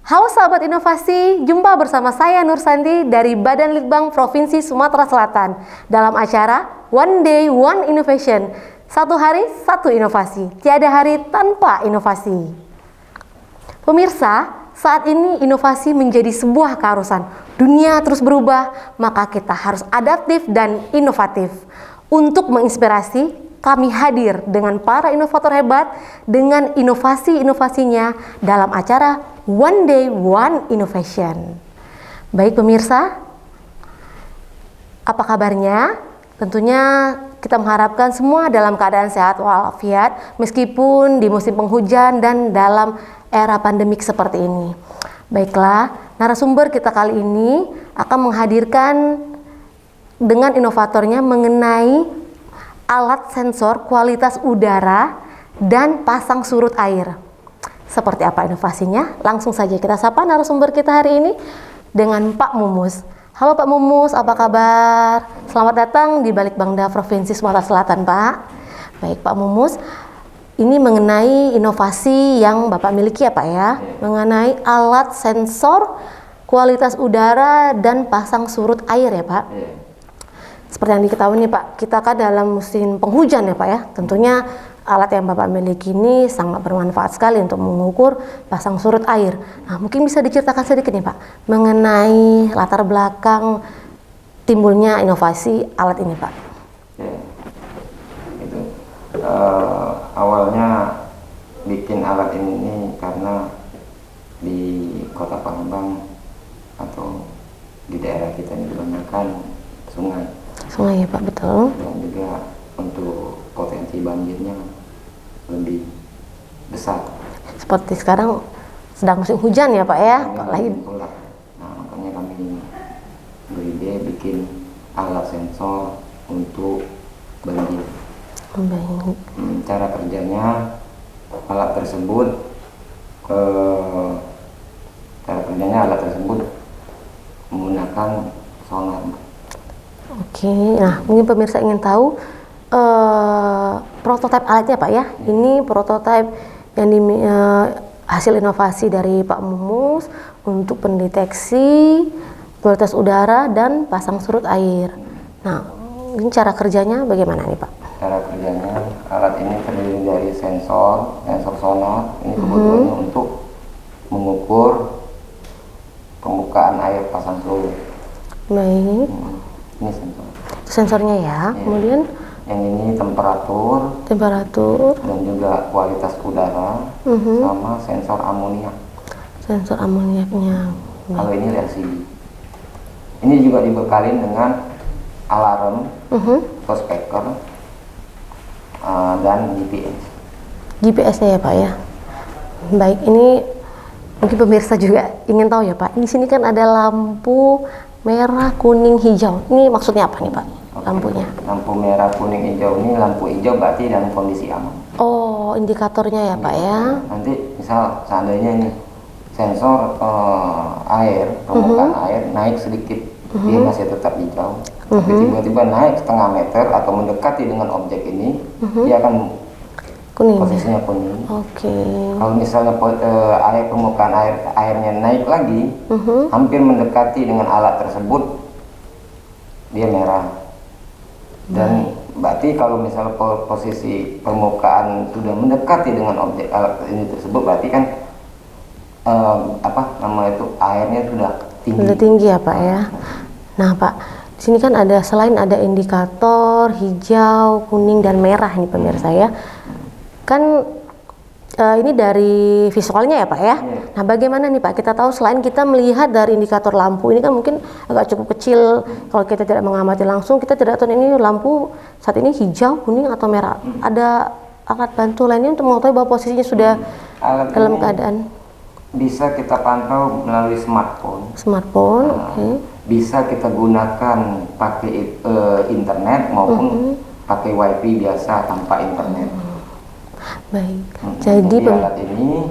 Halo sahabat inovasi, jumpa bersama saya Nur Santi dari Badan Litbang Provinsi Sumatera Selatan dalam acara One Day One Innovation. Satu hari, satu inovasi. Tiada hari tanpa inovasi. Pemirsa, saat ini inovasi menjadi sebuah keharusan. Dunia terus berubah, maka kita harus adaptif dan inovatif. Untuk menginspirasi, kami hadir dengan para inovator hebat dengan inovasi-inovasinya dalam acara One Day One Innovation. Baik pemirsa, apa kabarnya? Tentunya kita mengharapkan semua dalam keadaan sehat walafiat meskipun di musim penghujan dan dalam era pandemik seperti ini. Baiklah, narasumber kita kali ini akan menghadirkan dengan inovatornya mengenai alat sensor kualitas udara dan pasang surut air. Seperti apa inovasinya? Langsung saja kita sapa narasumber kita hari ini dengan Pak Mumus. Halo Pak Mumus, apa kabar? Selamat datang di Balitbangda Provinsi Sumatera Selatan, Pak. Baik Pak Mumus, ini mengenai inovasi yang Bapak miliki ya Pak ya, mengenai alat sensor kualitas udara dan pasang surut air ya Pak. Seperti yang diketahui nih Pak, kita kan dalam musim penghujan ya Pak ya. Tentunya alat yang Bapak miliki ini sangat bermanfaat sekali untuk mengukur pasang surut air. Nah, mungkin bisa diceritakan sedikit nih Pak mengenai latar belakang timbulnya inovasi alat ini Pak. Itu awalnya bikin alat ini karena di Kota Palembang atau di daerah kita ini kebanyakan sungai. Sungai ya Pak, betul. Dan juga untuk potensi banjirnya lebih besar. Seperti sekarang sedang musim hujan ya Pak ya. Nah, makanya kami beride bikin alat sensor untuk banjir. Baik. Cara kerjanya alat tersebut menggunakan sonar. Oke, nah mungkin pemirsa ingin tahu prototipe alatnya Pak ya. Ini prototipe yang hasil inovasi dari Pak Mumus untuk pendeteksi kualitas udara dan pasang surut air. Nah, ini cara kerjanya bagaimana nih Pak? Cara kerjanya alat ini terdiri dari sensor sonar. Ini kebutuhannya untuk mengukur permukaan air pasang surut. Baik. Ini sensor. Sensornya ya. Kemudian yang ini temperatur dan juga kualitas udara sama sensor amoniak. Sensor amoniaknya. Kalau ini LCD. Ini juga dibekali dengan alarm, atau speaker, dan GPS. GPS-nya ya Pak ya. Baik, ini mungkin pemirsa juga ingin tahu ya Pak. Di sini kan ada lampu merah, kuning, hijau. Ini maksudnya apa nih Pak? Lampunya. Lampu merah, kuning, hijau ini lampu hijau berarti dalam kondisi aman. Oh, indikatornya ya Pak ya. Nanti misal seandainya ini sensor air, permukaan air naik sedikit, dia masih tetap hijau. Tapi tiba-tiba naik setengah meter atau mendekati dengan objek ini, dia akan kuning. Posisinya kuning. Oke. Kalau misalnya permukaan airnya naik lagi, hampir mendekati dengan alat tersebut, dia merah. Dan berarti kalau misalnya posisi permukaan sudah mendekati dengan objek alat ini tersebut, berarti kan airnya sudah tinggi. Sudah tinggi ya Pak ya. Nah Pak, di sini kan ada selain ada indikator hijau, kuning dan merah nih pemirsa ya. Kan ini dari visualnya ya Pak ya. Nah bagaimana nih Pak, kita tahu selain kita melihat dari indikator lampu ini kan mungkin agak cukup kecil, kalau kita tidak mengamati langsung kita tidak tahu ini lampu saat ini hijau, kuning atau merah. Ada alat bantu lainnya untuk mengetahui bahwa posisinya sudah dalam keadaan. Bisa kita pantau melalui smartphone. Bisa kita gunakan pakai internet maupun pakai wifi biasa tanpa internet. Baik. Jadi alat ini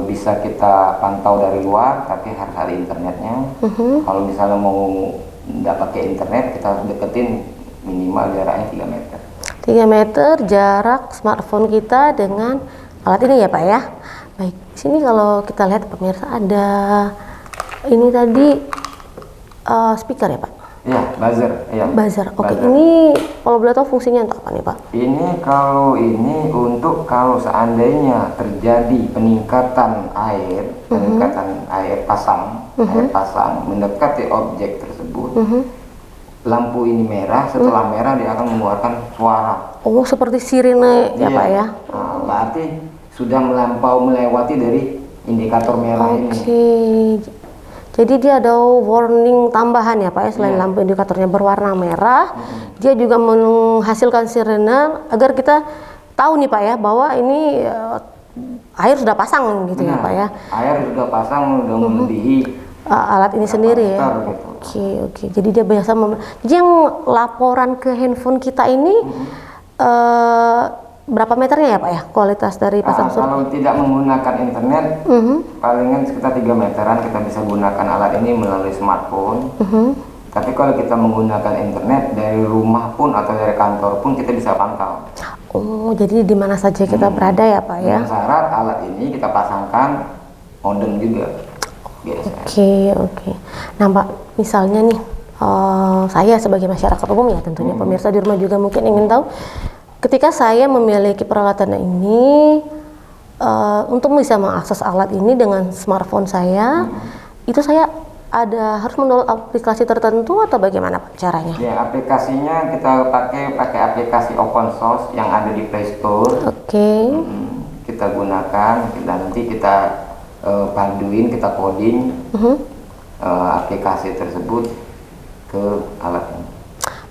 bisa kita pantau dari luar, tapi harus ada internetnya. Kalau misalnya mau nggak pakai internet, kita deketin minimal jaraknya 3 meter. 3 meter jarak smartphone kita dengan alat ini ya Pak ya. Baik, di sini kalau kita lihat pemirsa ada ini tadi speaker ya Pak? Ya, buzzer. Ya. Buzzer. Oke, Buzzer. ini kalau boleh tahu fungsinya untuk apa nih Pak? Ini untuk kalau seandainya terjadi peningkatan air pasang, air pasang mendekati objek tersebut, lampu ini merah. Setelah merah dia akan mengeluarkan suara. Oh, seperti sirene ya Iya. Pak ya? Nah, berarti sudah melewati dari indikator merah ini. Oke. Jadi dia ada warning tambahan ya Pak ya, selain lampu indikatornya berwarna merah, dia juga menghasilkan sirene agar kita tahu nih Pak ya bahwa ini air sudah pasang gitu ya Pak ya. Air sudah pasang, sudah melebihi alat ini sendiri ya. Gitu. Oke. Jadi dia biasa jadi yang laporan ke handphone kita ini berapa meternya ya Pak ya kualitas dari pasang surut? Kalau tidak menggunakan internet, palingan sekitar 3 meteran kita bisa gunakan alat ini melalui smartphone. Tapi kalau kita menggunakan internet dari rumah pun atau dari kantor pun kita bisa pantau. Oh, jadi di mana saja kita berada ya Pak ya? Dengan syarat alat ini kita pasangkan modem juga. Oke. Nah Pak, misalnya nih saya sebagai masyarakat umum ya tentunya pemirsa di rumah juga mungkin ingin tahu, ketika saya memiliki peralatan ini untuk bisa mengakses alat ini dengan smartphone saya, itu saya harus mendownload aplikasi tertentu atau bagaimana Pak caranya? Ya, aplikasinya kita pakai aplikasi open source yang ada di Play Store. Oke. Kita gunakan, nanti kita paduin, kita coding aplikasi tersebut ke alat ini.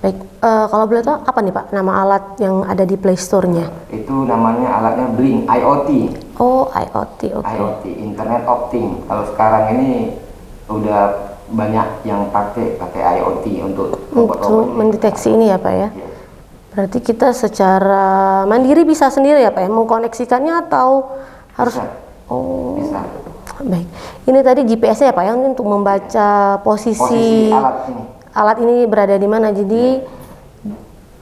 Baik, kalau boleh tahu apa nih Pak nama alat yang ada di Play Store-nya? Itu namanya alatnya Blink IoT. Oh, IoT, oke. IoT, Internet of Things. Kalau sekarang ini udah banyak yang pakai IoT untuk mendeteksi ini ya Pak ya? Iya. Berarti kita secara mandiri bisa sendiri ya Pak ya mengkoneksikannya atau harus? Bisa. Oh, Bisa. Baik. Ini tadi GPS-nya ya Pak ya untuk membaca posisi alat ini berada di mana. Jadi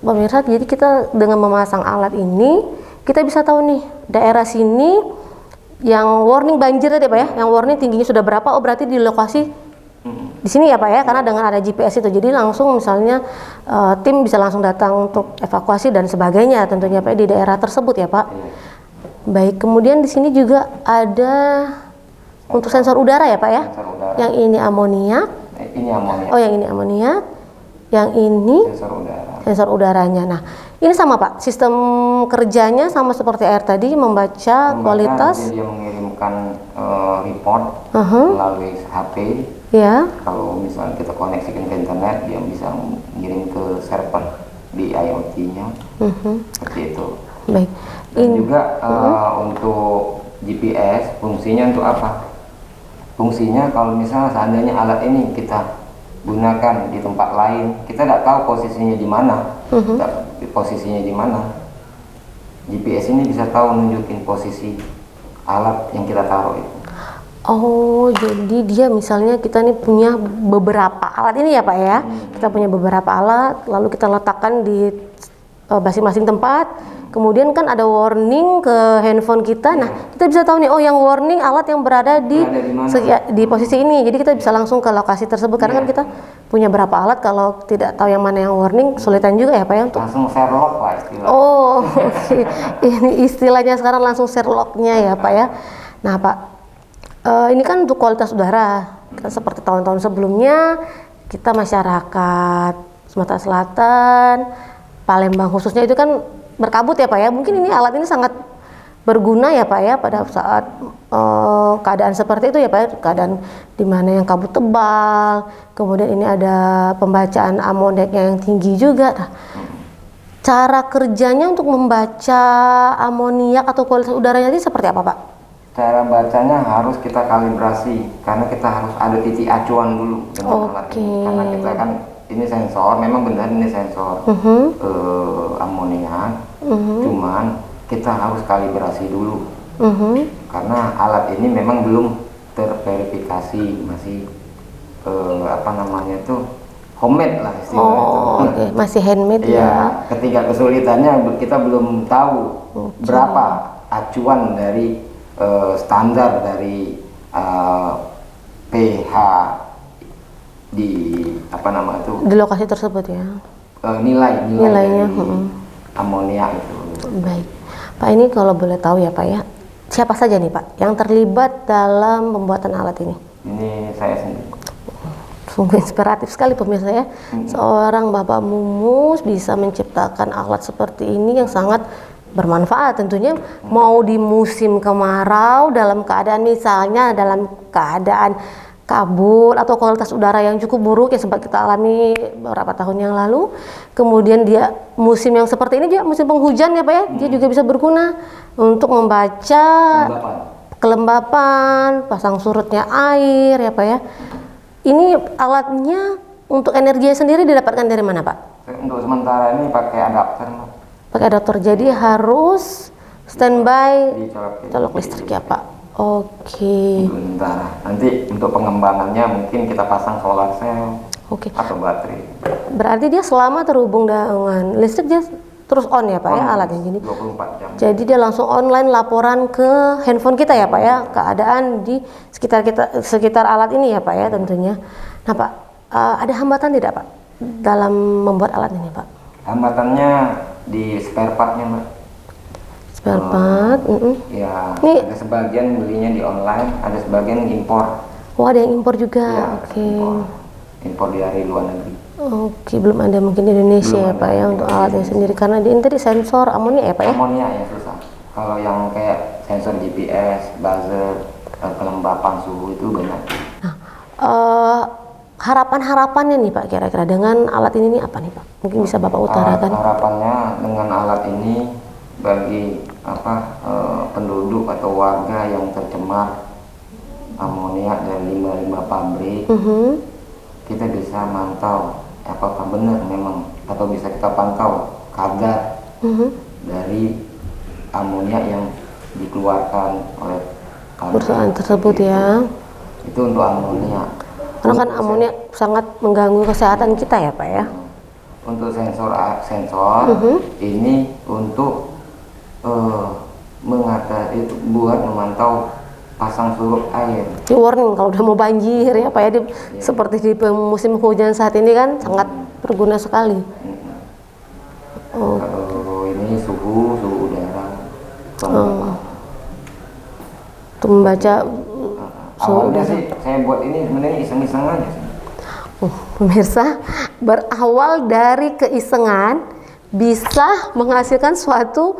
pemirsa, jadi kita dengan memasang alat ini kita bisa tahu nih daerah sini yang warning banjir tadi Pak ya, yang warning tingginya sudah berapa, oh berarti di lokasi di sini ya Pak ya, karena dengan ada GPS itu jadi langsung misalnya tim bisa langsung datang untuk evakuasi dan sebagainya tentunya Pak di daerah tersebut ya Pak. Baik, kemudian di sini juga ada untuk sensor udara ya Pak ya, yang ini amoniak. Oh, yang ini amoniak, yang ini sensor udaranya. Nah, ini sama Pak, sistem kerjanya sama seperti air tadi, membaca kualitas. Dia mengirimkan report melalui HP. Ya. Kalau misalnya kita koneksikan ke internet, dia bisa mengirim ke server di IoT-nya. Seperti itu. Baik. Dan juga untuk GPS, fungsinya untuk apa? Fungsinya kalau misalnya seandainya alat ini kita gunakan di tempat lain, kita tidak tahu posisinya di mana. GPS ini bisa tahu nunjukin posisi alat yang kita taruh itu. Oh, jadi dia misalnya kita nih punya beberapa alat ini ya Pak ya. Kita punya beberapa alat, lalu kita letakkan di masing-masing tempat. Kemudian kan ada warning ke handphone kita. Nah, kita bisa tahu nih, oh yang warning alat yang berada di posisi ini. Jadi kita bisa langsung ke lokasi tersebut. Karena kan kita punya berapa alat, kalau tidak tahu yang mana yang warning, kesulitan juga ya Pak ya untuk langsung Sherlock lah istilahnya. Oh, oke. Ini istilahnya sekarang langsung Sherlocknya ya Pak ya. Nah Pak, ini kan untuk kualitas udara. Kan seperti tahun-tahun sebelumnya, kita masyarakat Sumatera Selatan, Palembang khususnya itu kan berkabut ya Pak ya. Mungkin ini alat ini sangat berguna ya Pak ya pada saat keadaan seperti itu ya Pak ya, keadaan dimana yang kabut tebal, kemudian ini ada pembacaan amoniaknya yang tinggi juga. Nah, cara kerjanya untuk membaca amoniak atau kualitas udaranya ini seperti apa Pak? Cara bacanya harus kita kalibrasi karena kita harus ada titik acuan dulu dengan alat ini. Karena kita kan ini sensor, memang benar ini sensor amoniak, cuman kita harus kalibrasi dulu karena alat ini memang belum terverifikasi, masih homemade lah istilahnya. Masih handmade ya. Ketika kesulitannya kita belum tahu berapa acuan dari standar dari pH di apa nama itu Di lokasi tersebut ya. dari Nilainya, amonia itu. Baik, Pak, ini kalau boleh tahu ya Pak ya, siapa saja nih Pak yang terlibat dalam pembuatan alat ini? Ini saya sendiri. Sungguh inspiratif sekali pemirsa ya. Seorang Bapak Mumus bisa menciptakan alat seperti ini yang sangat bermanfaat tentunya, mau di musim kemarau dalam keadaan misalnya dalam keadaan kabut atau kualitas udara yang cukup buruk yang sempat kita alami beberapa tahun yang lalu, kemudian dia musim yang seperti ini juga musim penghujan ya Pak ya, dia juga bisa berguna untuk membaca kelembapan, pasang surutnya air ya Pak ya. Ini alatnya untuk energinya sendiri didapatkan dari mana Pak? Untuk sementara ini pakai adapter, Mbak. Pakai adapter, jadi harus standby Dicolok colok listrik ya Pak. Oke. Sementara. Nanti untuk pengembangannya mungkin kita pasang solar cell Oke. atau baterai. Berarti dia selama terhubung dengan listrik dia terus on ya Pak ya alatnya gini. 24 jam. Jadi dia langsung online laporan ke handphone kita ya Pak ya, keadaan di sekitar alat ini ya Pak ya tentunya. Nah Pak, ada hambatan tidak Pak dalam membuat alat ini Pak? Hambatannya di spare partnya, Mbak. Spare part, Ya, Ini- ada sebagian belinya di online, ada sebagian impor. Oh ada yang impor juga, Ya, oke. impor dari luar negeri. Oke, belum ada mungkin di Indonesia Belum ya Pak ada. ya untuk alatnya sendiri karena di ini tadi sensor amonia ya Pak ya. Amonia yang susah. Kalau yang kayak sensor GPS, buzzer, kelembapan suhu itu banyak. Harapan-harapannya nih Pak kira-kira dengan alat ini nih apa nih Pak? Mungkin bisa Bapak utarakan. Harapannya dengan alat ini bagi penduduk atau warga yang tercemar amonia dari limbah pabrik, kita bisa mantau apakah benar memang atau bisa kita pantau kadar dari amonia yang dikeluarkan oleh Perusahaan tersebut ya. Itu untuk amonia. Karena kan amonia sangat mengganggu kesehatan kita ya Pak ya. Untuk sensor ini untuk mengatasi buat memantau pasang surut air. Di warning kalau udah mau banjir ya Pak ya, seperti di musim hujan saat ini kan sangat berguna sekali. Kalau ini suhu udara. Untuk membaca suhu Awalnya udara. sih saya buat ini sebenarnya iseng-iseng aja sih. Pemirsa, berawal dari keisengan bisa menghasilkan suatu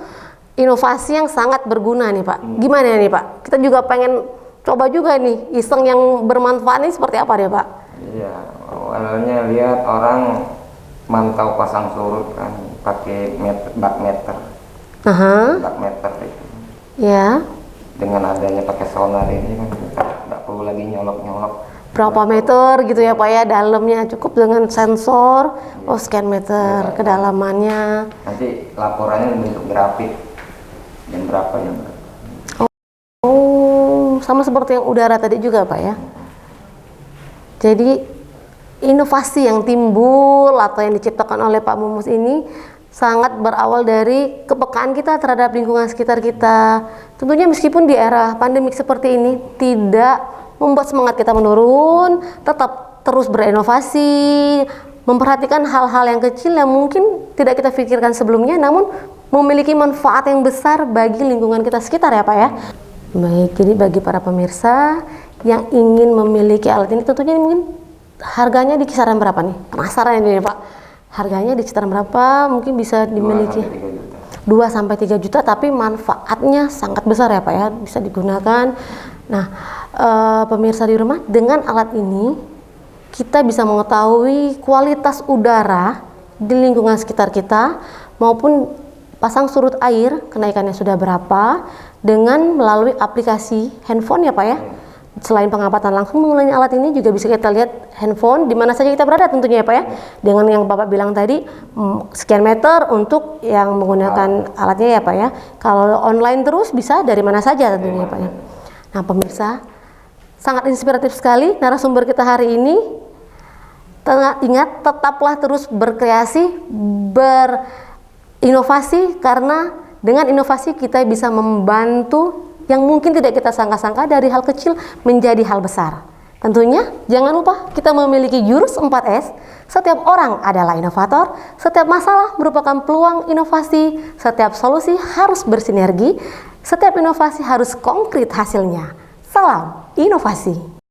inovasi yang sangat berguna nih Pak. Gimana nih Pak? Kita juga pengen coba juga nih, iseng yang bermanfaat ini seperti apa deh Pak? Iya, awalnya lihat orang mantau pasang surut kan pakai bak meter itu. Ya. Dengan adanya pakai sonar ini kan kita nggak perlu lagi nyolok-nyolok. Berapa meter gitu ya Pak ya dalamnya, cukup dengan sensor, scan meter kedalamannya. Nanti laporannya bentuk grafik dan berapa yang Oh, sama seperti yang udara tadi juga Pak ya. Jadi inovasi yang timbul atau yang diciptakan oleh Pak Mumus ini sangat berawal dari kepekaan kita terhadap lingkungan sekitar kita. Tentunya meskipun di era pandemik seperti ini tidak membuat semangat kita menurun, tetap terus berinovasi, memperhatikan hal-hal yang kecil yang mungkin tidak kita pikirkan sebelumnya, namun memiliki manfaat yang besar bagi lingkungan kita sekitar ya Pak ya. Baik, jadi bagi para pemirsa yang ingin memiliki alat ini tentunya mungkin harganya di kisaran berapa nih? Penasaran ini Pak. Harganya di kisaran berapa? Mungkin bisa dimiliki 2-3 juta, tapi manfaatnya sangat besar ya Pak ya, bisa digunakan. Nah, pemirsa di rumah, dengan alat ini kita bisa mengetahui kualitas udara di lingkungan sekitar kita maupun pasang surut air kenaikannya sudah berapa dengan melalui aplikasi handphone ya Pak ya. Selain pengamatan langsung menggunakan alat ini juga bisa kita lihat handphone di mana saja kita berada tentunya ya Pak ya. Dengan yang Bapak bilang tadi sekian meter untuk yang menggunakan alatnya ya Pak ya. Kalau online terus bisa dari mana saja tentunya ya Pak ya. Nah pemirsa, sangat inspiratif sekali narasumber kita hari ini. Ingat, tetaplah terus berkreasi, berinovasi, karena dengan inovasi kita bisa membantu yang mungkin tidak kita sangka-sangka dari hal kecil menjadi hal besar. Tentunya jangan lupa kita memiliki jurus 4S. Setiap orang adalah inovator, setiap masalah merupakan peluang inovasi, setiap solusi harus bersinergi, setiap inovasi harus konkret hasilnya. Salam inovasi.